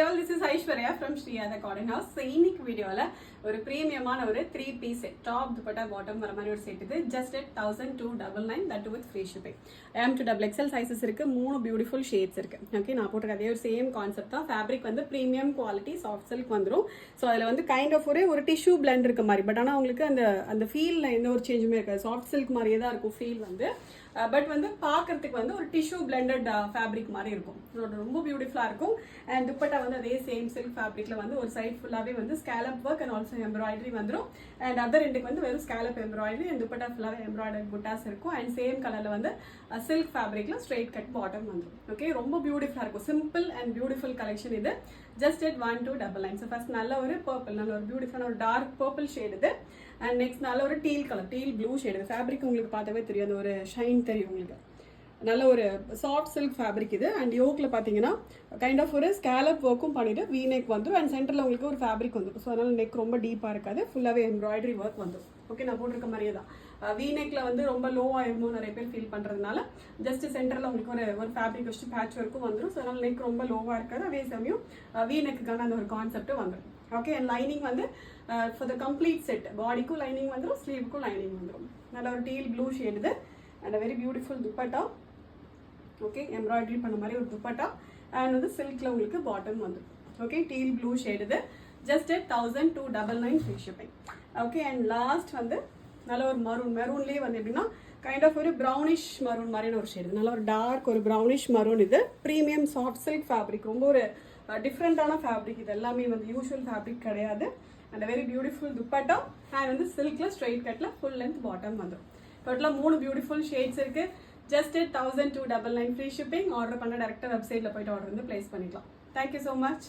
This is Aishwarya from Shriyada Cotton House. So, இன்னைக்கு வீடியோல ஒரு பிரீமியமான ஒரு 3-piece set, top dupatta bottom வர மாதிரி ஒரு செட் இது just at 1299 that with free shipping. M to XXL sizes இருக்கு, மூணு beautiful shades இருக்கு. ஓகே, நான் போட்டுருக்க அதே ஒரு சேம் கான்செப்ட் தான். ஃபேப்ரிக் வந்து பிரீமியம் குவாலிட்டி சாஃப்ட் சில்க் வந்துரும். ஸோ அதில் வந்து கைண்ட் ஆஃப் ஒரு டிஷ்யூ பிளெண்ட் இருக்க மாதிரி, பட் ஆனால் உங்களுக்கு அந்த ஃபீலில் எந்த ஒரு சேஞ்சுமே இருக்காது. சாஃப்ட் சில்க் மாதிரியே தான் இருக்கும் ஃபீல் வந்து. பட் வந்து பார்க்கறதுக்கு வந்து ஒரு டிஷ்யூ பிளெண்டட் ஃபேப்ரிக் மாதிரி இருக்கும். ரொம்ப பியூட்டிஃபுல்லாக இருக்கும். அண்ட் துப்பட்டா வந்து அதே சேம் சில்க் ஃபேப்ரிக்ல வந்து ஒரு சைட் ஃபுல்லாகவே வந்து scallop work and also embroidery வந்துடும். அண்ட் அதர் ரெண்டுக்கு வந்து வெறும் ஸ்கேலப் எம்ப்ராய்டரி அண்ட் துப்பட்டா ஃபுல்லாகவே எம்ப்ராய்டரி புட்டாஸ் இருக்கும். அண்ட் சேம் கலரில் வந்து சில்க் ஃபேப்ரிக்ல ஸ்ட்ரெயிட் கட் பாட்டம் வந்துடும். ஓகே, ரொம்ப பியூட்டிஃபுல்லாக இருக்கும். சிம்பிள் அண்ட் பியூட்டிஃபுல் கலெக்ஷன் இது. Just at 1299. ஸோ ஃபர்ஸ்ட் நல்ல ஒரு பர்பிள், நல்ல ஒரு பியூட்டிஃபுல்லான ஒரு டார்க் பர்பிள் ஷேட் இது. அண்ட் நெக்ஸ்ட் நல்ல ஒரு deal colour, deal blue shade. Fabric உங்களுக்கு பார்த்தாவே தெரியும், அந்த ஒரு ஷைன் தெரியும் உங்களுக்கு. நல்ல ஒரு சாஃப்ட் சில்க் ஃபேப்ரிக் இது. அண்ட் யோக்கில் பார்த்தீங்கன்னா கைண்ட் ஆஃப் ஒரு ஸ்கேலப் ஒர்க்கும் பண்ணிட்டு வீ நெக் வந்துடும். அண்ட் சென்டரில் உங்களுக்கு ஒரு ஃபேப்ரிக் வந்துடும். ஸோ அதனால் நெக் ரொம்ப டீப்பாக இருக்காது, ஃபுல்லாகவே எம்ப்ராய்டரி ஒர்க் வந்துடும். ஓகே, நான் போட்டிருக்க மாதிரியே தான். வீ நெக்கில் வந்து ரொம்ப லோவாக இருக்குமோ நிறைய பேர் ஃபீல் பண்ணுறதுனால ஜஸ்ட் சென்டரில் உங்களுக்கு ஒரு ஃபேப்ரிக் வச்சு பேட்ச் ஒர்க்கும் வந்துடும். ஸோ அதனால் நெக் ரொம்ப லோவாக இருக்காது. அதே சமயம் வீ நெக்குக்கான அந்த ஒரு கான்செப்ட்டும் வந்துடும். ஓகே, அண்ட் லைனிங் வந்து ஃபார் த கம்ப்ளீட் செட், பாடிக்கும் லைனிங் வந்துடும், ஸ்லீவுக்கும் லைனிங் வந்துடும். நல்ல ஒரு deal blue shade and very beautiful dupatta. ஓகே, எம்ப்ராய்டரி பண்ண மாதிரி ஒரு துப்பட்டா. அண்ட் வந்து சில்கில் உங்களுக்கு பாட்டம் வந்துடும். ஓகே, டீல் ப்ளூ ஷேடு இது. Just at 1299 free shipping. Okay, and last வந்து நல்ல ஒரு மெரூன்லேயே வந்து எப்படின்னா கைண்ட் ஆஃப் ஒரு ப்ரௌனிஷ் மரூன் மாதிரியான ஒரு ஷேடு. நல்ல ஒரு டார்க் ஒரு ப்ரௌனிஷ் மரூன் இது. ப்ரீமியம் சாஃப்ட் சில்க் ஃபேப்ரிக், ரொம்ப ஒரு டிஃப்ரெண்டான ஃபேப்ரிக் இது. எல்லாமே வந்து யூஷுவல் ஃபேப்ரிக் கிடையாது. And very beautiful dupatta. And வந்து சில்கில் ஸ்ட்ரெயிட் கட்டில் ஃபுல் லென்த் பாட்டம் வந்துடும். டோட்டலாக 3 பியூட்டிஃபுல் ஷேட்ஸ் இருக்கு. Just at 1299 free shipping. Order பண்ண டேரக்டாக வெப்சைட்டில் போயிட்டு ஆர்டர் வந்து பிளேஸ் பண்ணிக்கலாம். Thank you so much.